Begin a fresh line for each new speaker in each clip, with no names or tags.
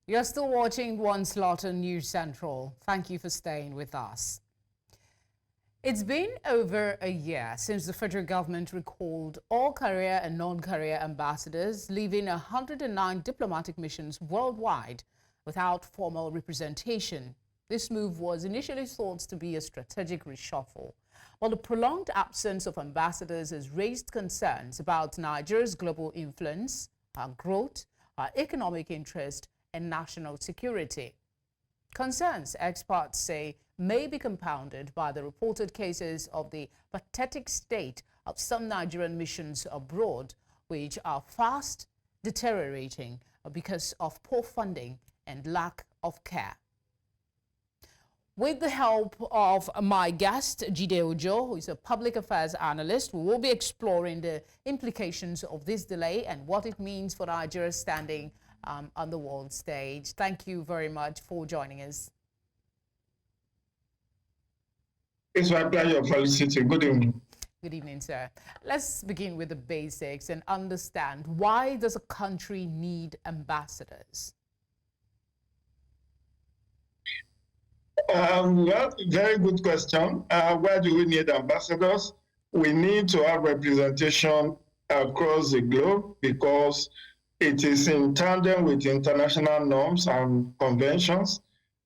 You're still watching One Slaughter News Central. Thank you for staying with us. It's been over a year since the federal government recalled all career and non-career ambassadors, leaving 109 diplomatic missions worldwide without formal representation. This move was initially thought to be a strategic reshuffle. While the prolonged absence of ambassadors has raised concerns about Nigeria's global influence, our growth, our economic interest, and national security. Concerns, experts say, may be compounded by the reported cases of the pathetic state of some Nigerian missions abroad, which are fast deteriorating because of poor funding and lack of care. With the help of my guest, Jide, who is a public affairs analyst, we will be exploring the implications of this delay and what it means for Nigeria's standing on the world stage. Thank you very much for joining us.
It's my pleasure, Felicity. Good evening.
Good evening, sir. Let's begin with the basics and understand, why does a country need ambassadors?
Well, very good question. Why do we need ambassadors? We need to have representation across the globe because it is in tandem with international norms and conventions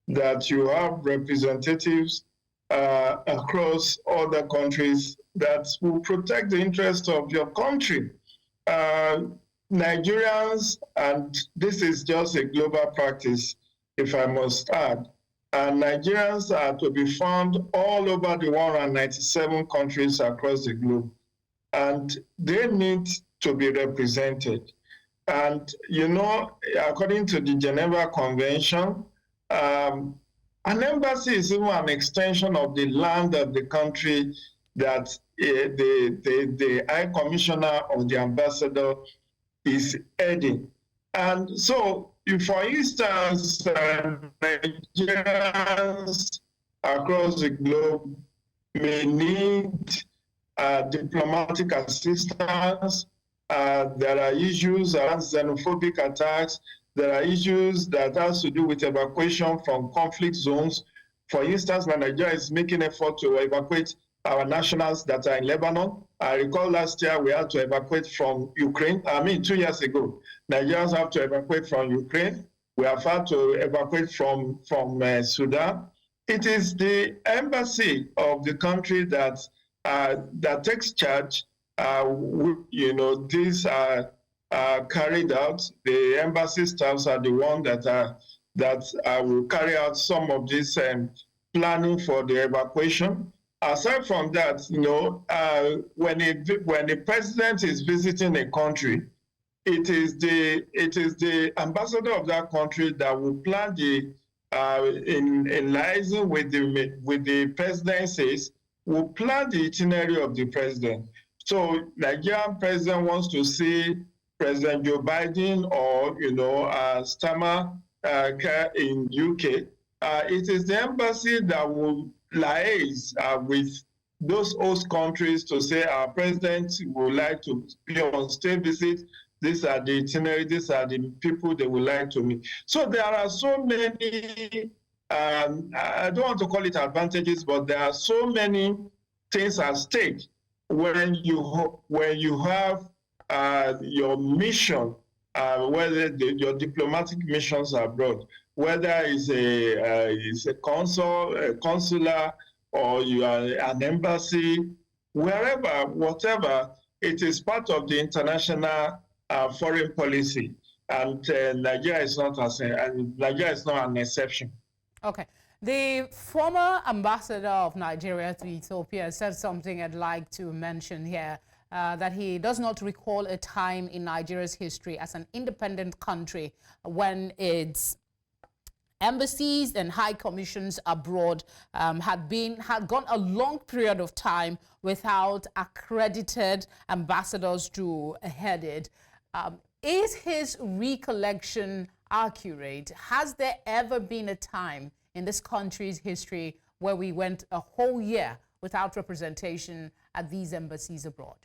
that you have representatives across other countries that will protect the interests of your country. Nigerians, and this is just a global practice, if I must add, Nigerians are to be found all over the 197 countries across the globe, and they need to be represented. And, you know, according to the Geneva Convention, an embassy is even an extension of the land of the country that the High Commissioner or the ambassador is heading. And so, for instance, Nigerians across the globe may need diplomatic assistance. There are issues around xenophobic attacks. There are issues that has to do with evacuation from conflict zones. For instance, when Nigeria is making effort to evacuate our nationals that are in Lebanon. I recall last year we had to evacuate from Ukraine. 2 years ago, Nigerians have to evacuate from Ukraine. We have had to evacuate from Sudan. It is the embassy of the country that takes charge. These are carried out. The embassy staffs are the one that will carry out some of this planning for the evacuation. Aside from that, when the president is visiting a country, it is the ambassador of that country that will plan in liaison with the presidencies, will plan the itinerary of the president. So Nigerian president wants to see President Joe Biden or Starmer in UK. It is the embassy that will liaise with those host countries to say our president would like to be on state visit. These are the itinerary, these are the people they would like to meet. So there are so many, I don't want to call it advantages, but there are so many things at stake when you have your mission, whether your diplomatic missions abroad, whether it's a consular, or you are an embassy, wherever, whatever, it is part of the international foreign policy, and Nigeria is not an exception.
Okay. The former ambassador of Nigeria to Ethiopia said something I'd like to mention here, that he does not recall a time in Nigeria's history as an independent country when its embassies and high commissions abroad had gone a long period of time without accredited ambassadors to head it. Is his recollection accurate? Has there ever been a time in this country's history where we went a whole year without representation at these embassies abroad?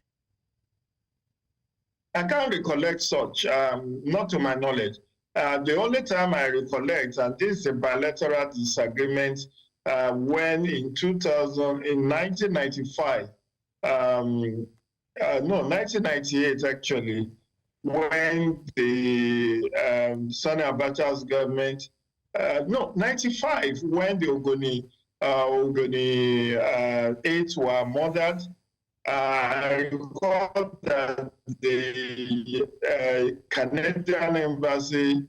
I can't recollect such, not to my knowledge. The only time I recollect, and this is a bilateral disagreement, when in 1995, no, 1998 actually, when the Sani Abacha's government, no, 95, when the Ogoni 8 were murdered. I recall that the Canadian embassy,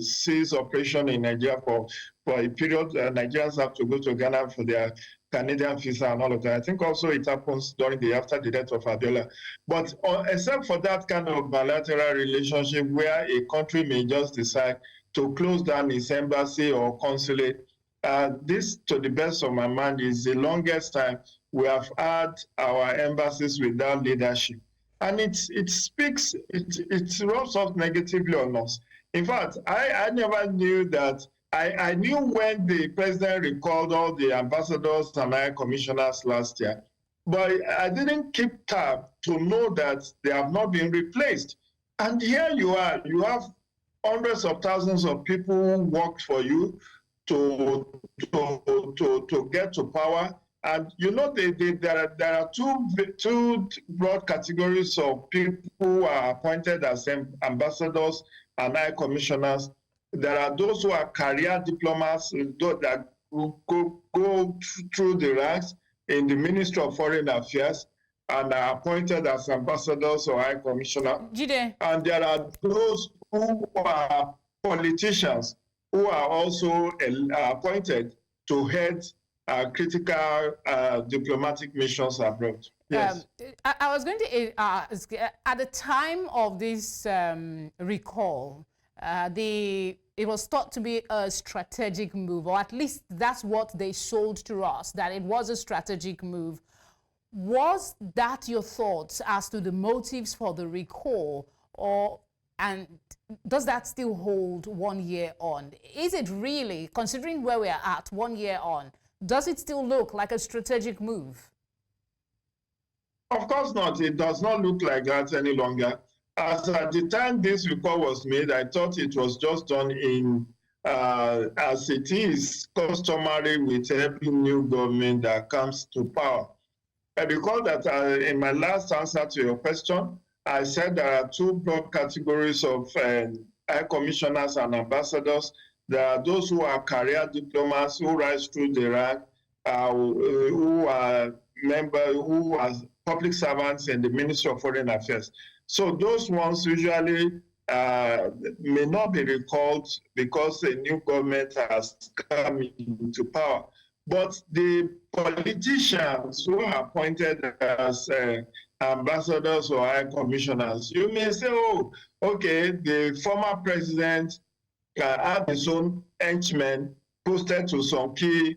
ceased operation in Nigeria for a period. Nigerians have to go to Ghana for their Canadian visa and all of that. I think also it happens after the death of Abiola. But except for that kind of bilateral relationship where a country may just decide to close down its embassy or consulate, this, to the best of my mind, is the longest time we have had our embassies without leadership. And it rubs off negatively on us. In fact, I never knew that. I knew when the president recalled all the ambassadors and high commissioners last year, but I didn't keep tab to know that they have not been replaced. And here you are, you have hundreds of thousands of people who worked for you to get to power. And there are two broad categories of people who are appointed as ambassadors and high commissioners. There are those who are career diplomats that go through the ranks in the Ministry of Foreign Affairs and are appointed as ambassadors or high commissioner.
Jide.
And there are those who are politicians who are also appointed to head critical diplomatic missions abroad. Yes.
I was going to ask, at the time of this recall, it was thought to be a strategic move, or at least that's what they sold to us, that it was a strategic move. Was that your thoughts as to the motives for the recall, and does that still hold 1 year on? Is it really, considering where we are at 1 year on, does it still look like a strategic move?
Of course not. It does not look like that any longer. As at the time this recall was made, I thought it was just done as it is customary with every new government that comes to power. I recall that in my last answer to your question, I said there are two broad categories of high commissioners and ambassadors. There are those who are career diplomats who rise through the rank, who are public servants in the Ministry of Foreign Affairs. So those ones usually may not be recalled because a new government has come into power. But the politicians who are appointed as ambassadors or high commissioners, you may say, oh, okay, the former president had his own henchmen posted to some key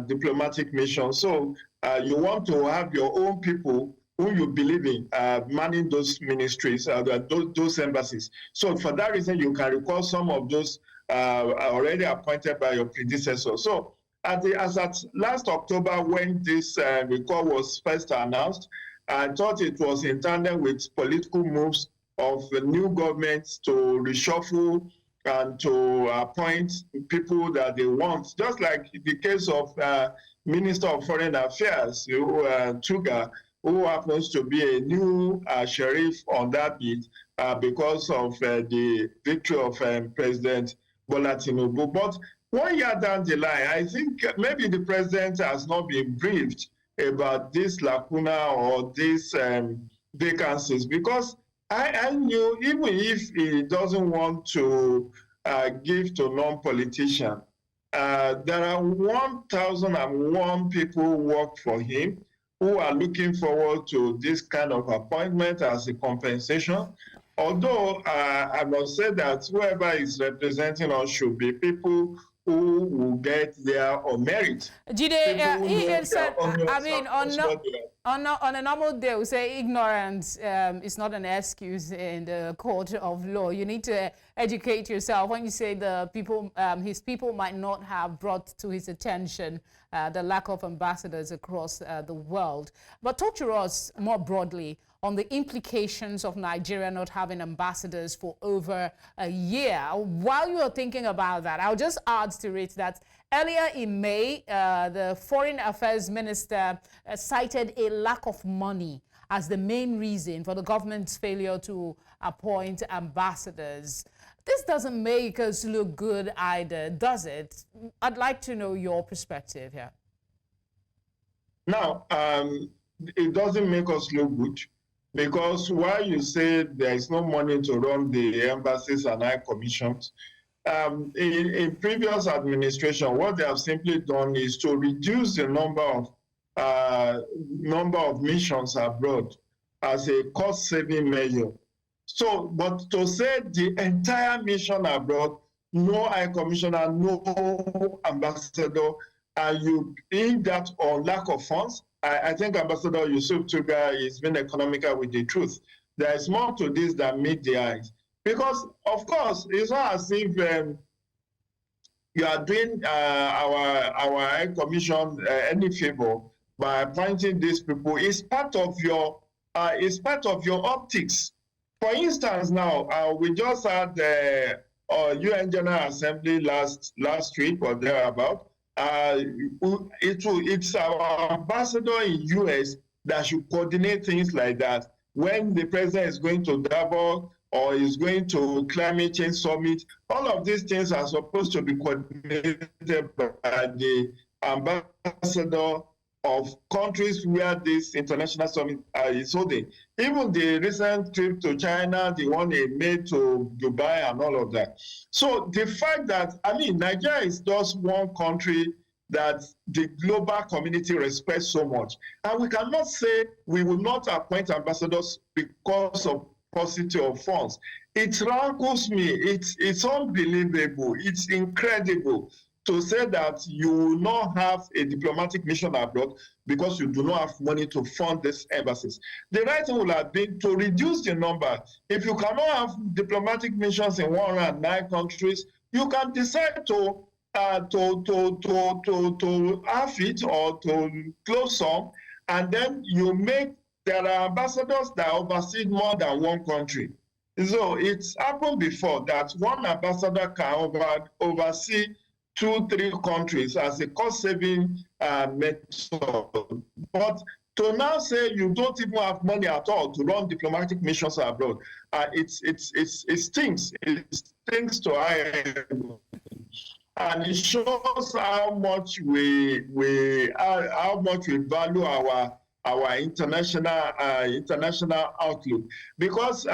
diplomatic missions. So you want to have your own people who you believe in manning those ministries, those embassies. So for that reason, you can recall some of those already appointed by your predecessor. So as at last October, when this recall was first announced, I thought it was in tandem with political moves of the new governments to reshuffle and to appoint people that they want, just like the case of Minister of Foreign Affairs, Tuga, who happens to be a new sheriff on that beat because of the victory of President Bola Tinubu. But 1 year down the line, I think maybe the president has not been briefed about this lacuna or these vacancies, because I knew even if he doesn't want to give to non-politicians, there are 1,001 people who work for him who are looking forward to this kind of appointment as a compensation. Although I must say that whoever is representing us should be people who will get there on merit.
Jide, he said, I mean, on a normal day, we say ignorance is not an excuse in the court of law. You need to educate yourself. When you say the people, his people might not have brought to his attention the lack of ambassadors across the world. But talk to us more broadly on the implications of Nigeria not having ambassadors for over a year. While you are thinking about that, I'll just add to it that earlier in May, the Foreign Affairs Minister cited a lack of money as the main reason for the government's failure to appoint ambassadors. This doesn't make us look good either, does it? I'd like to know your perspective here.
Now, it doesn't make us look good, because while you say there is no money to run the embassies and high commissions, in previous administration, what they have simply done is to reduce the number of missions abroad as a cost-saving measure. So, but to say the entire mission abroad, no high commissioner, no ambassador, and you in that on lack of funds, I think Ambassador Yusuf Tuga is being economical with the truth. There is more to this than meet the eyes. Because, of course, it's not as if you are doing our High Commission any favor by appointing these people. It's part of your optics. For instance, now we just had the UN General Assembly last week or thereabout. It's our ambassador in US that should coordinate things like that. When the president is going to Davos or is going to climate change summit, all of these things are supposed to be coordinated by the ambassador of countries where this international summit is holding. Even the recent trip to China, the one they made to Dubai and all of that. So the fact that, Nigeria is just one country that the global community respects so much. And we cannot say we will not appoint ambassadors because of paucity of funds. It rankles me. It's unbelievable. It's incredible to say that you will not have a diplomatic mission abroad because you do not have money to fund these embassies. The right thing would have been to reduce the number. If you cannot have diplomatic missions in 109 countries, you can decide to have it or to close some, and then there are ambassadors that oversee more than one country. So it's happened before that one ambassador can oversee 2-3 countries as a cost-saving method. But to now say you don't even have money at all to run diplomatic missions abroad, it stinks. It stinks to high. And it shows how much we value our international outlook. Because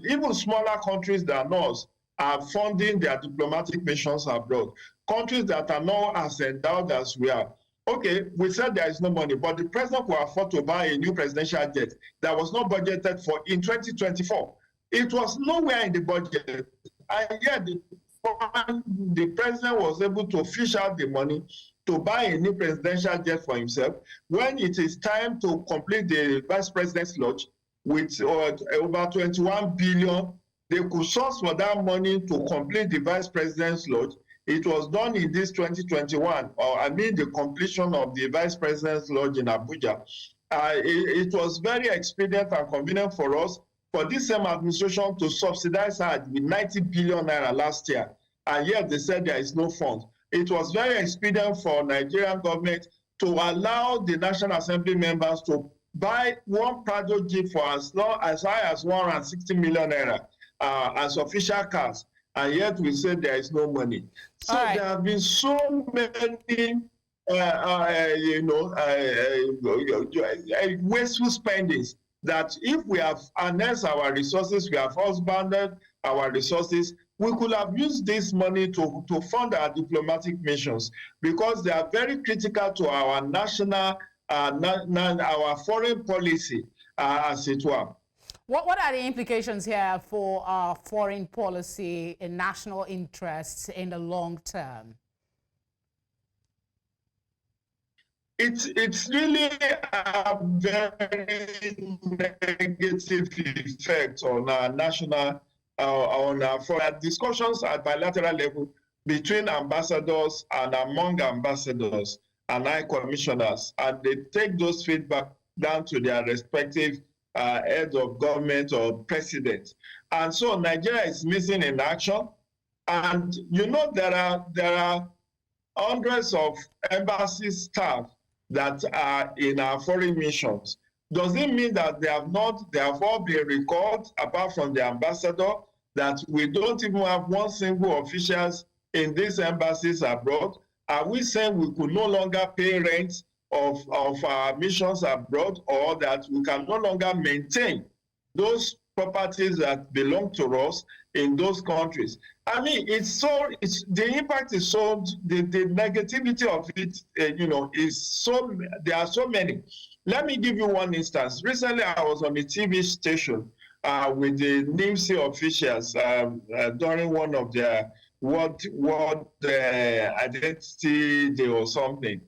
even smaller countries than us are funding their diplomatic missions abroad. Countries that are not as endowed as we are. Okay, we said there is no money, but the president will afford to buy a new presidential jet that was not budgeted for in 2024. It was nowhere in the budget. And yet the president was able to fish out the money to buy a new presidential jet for himself when it is time to complete the vice president's lodge with over 21 billion. They could source for that money to complete the vice president's lodge. It was done in this 2021, the completion of the vice president's lodge in Abuja. It was very expedient and convenient for us for this same administration to subsidize her with 90 billion naira last year. And yet they said there is no fund. It was very expedient for Nigerian government to allow the National Assembly members to buy one Prado Jeep for as high as 160 million naira as official cars. And yet we say there is no money. So there have been so many, wasteful spendings that if we have harnessed our resources, we have husbanded our resources, we could have used this money to fund our diplomatic missions, because they are very critical to our national, our foreign policy, as it were.
What are the implications here for our foreign policy and national interests in the long term?
It's really a very negative effect on our national, for our discussions at bilateral level between ambassadors and among ambassadors. and high commissioners, and they take those feedback down to their respective head of government or president. And so Nigeria is missing in action. And you know there are hundreds of embassy staff that are in our foreign missions. Does it mean that they have all been recalled apart from the ambassador, that we don't even have one single officials in these embassies abroad? Are we saying we could no longer pay rent of our missions abroad, or that we can no longer maintain those properties that belong to us in those countries? I mean, the impact is so, the negativity of it, is so, there are so many. Let me give you one instance. Recently, I was on a TV station with the NIMC officials during one of their World Identity Day or something,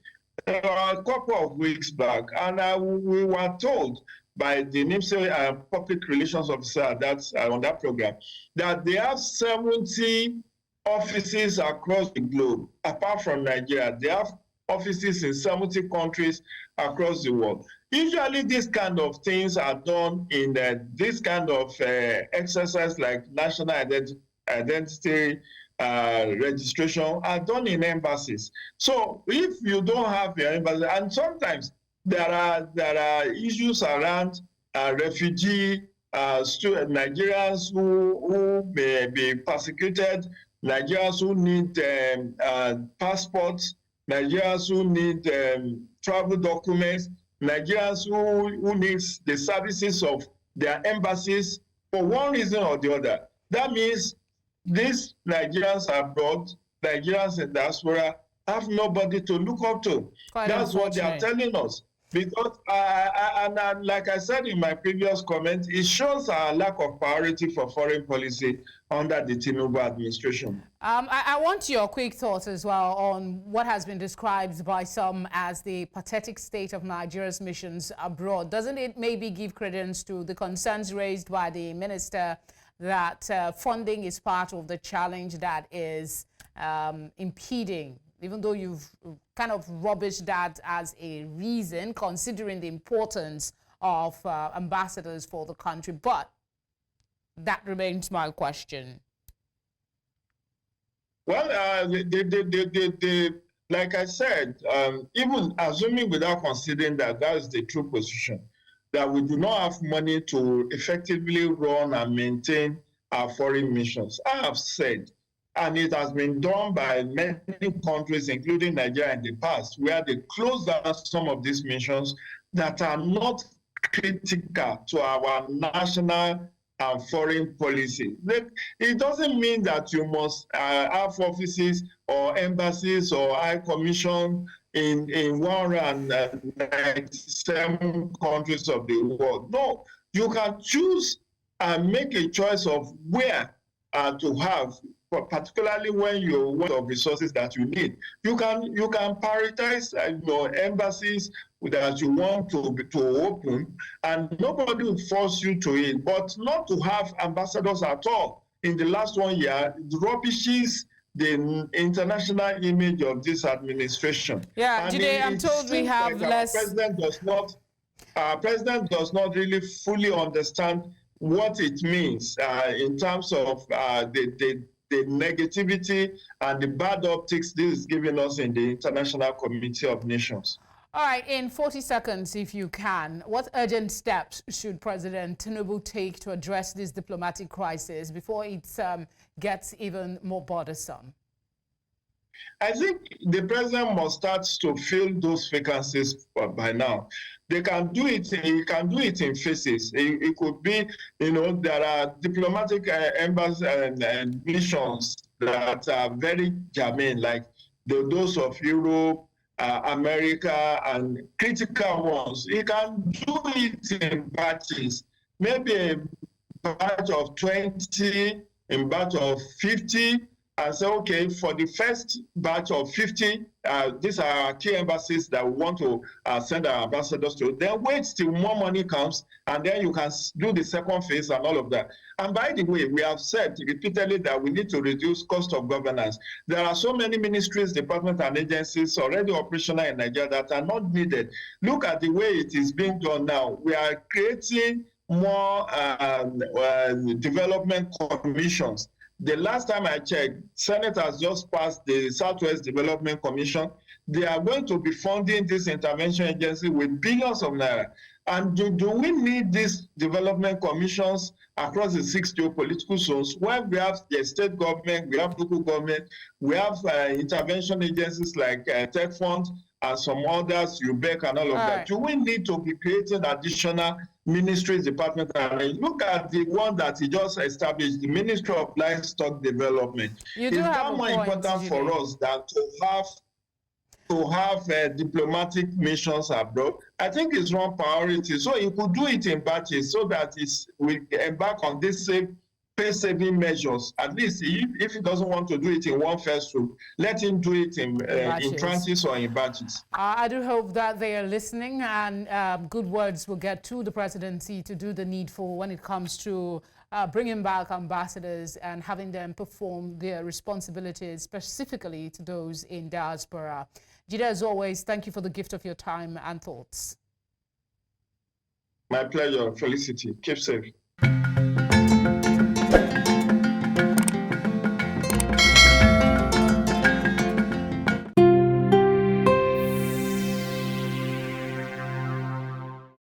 a couple of weeks back, and we were told by the NIMC public relations officer that's on that program, that they have 70 offices across the globe. Apart from Nigeria, they have offices in 70 countries across the world. Usually these kind of things are done in this kind of exercise, like national identity registration, are done in embassies. So if you don't have your embassy, and sometimes there are issues around refugee Nigerians who may be persecuted, Nigerians who need passports, Nigerians who need travel documents, Nigerians who need the services of their embassies for one reason or the other. That means these Nigerians abroad, Nigerians in diaspora, have nobody to look up to. That's what they are telling us. Because, like I said in my previous comment, it shows our lack of priority for foreign policy under the Tinubu administration.
I want your quick thoughts as well on what has been described by some as the pathetic state of Nigeria's missions abroad. Doesn't it maybe give credence to the concerns raised by the minister that funding is part of the challenge that is impeding, even though you've kind of rubbished that as a reason, considering the importance of ambassadors for the country? But that remains my question.
Well, like I said, even assuming without considering that is the true position, that we do not have money to effectively run and maintain our foreign missions. I have said, and it has been done by many countries, including Nigeria in the past, where they closed down some of these missions that are not critical to our national and foreign policy. It doesn't mean that you must have offices or embassies or high commission in 197 countries of the world. No, you can choose and make a choice of where to have, particularly when you want of resources that you need. You can prioritize your embassies that you want to open, and nobody will force you to it. But not to have ambassadors at all in the last 1 year rubbishes the international image of this administration.
Yeah, Jide, I'm told we have less.
Our president does not really fully understand what it means in terms of the negativity and the bad optics this is giving us in the international community of nations.
All right, in 40 seconds, if you can, what urgent steps should President Tinubu take to address this diplomatic crisis before it gets even more bothersome?
I think the president must start to fill those vacancies by now. They can do it. He can do it in phases. It could be, there are diplomatic embassies and missions that are very germane, like those of Europe, America, and critical ones. He can do it in batches, maybe a batch of 20, a batch of 50, and say, okay, for the first batch of 50, these are key embassies that we want to send our ambassadors to. Then wait till more money comes, and then you can do the second phase and all of that. And by the way, we have said repeatedly that we need to reduce cost of governance. There are so many ministries, departments, and agencies already operational in Nigeria that are not needed. Look at the way it is being done now. We are creating more development commissions. The last time I checked, Senate has just passed the Southwest Development Commission. They are going to be funding this intervention agency with billions of naira. And do we need these development commissions across the 6 geopolitical zones where we have the state government, we have local government, we have intervention agencies like Tech Fund and some others, UBEC and all of that. Right. Do we need to be creating additional ministries, department? And look at the one that he just established, the Ministry of Livestock Development. Is that more important for us than to have diplomatic missions abroad? I think it's one priority. So you could do it in batches so that we embark on this pay-saving measures. At least if he doesn't want to do it in one fell swoop, let him do it in tranches or in batches.
I do hope that they are listening, and good words will get to the presidency to do the needful when it comes to bringing back ambassadors and having them perform their responsibilities, specifically to those in diaspora. Jide, as always, thank you for the gift of your time and thoughts.
My pleasure, Felicity. Keep safe.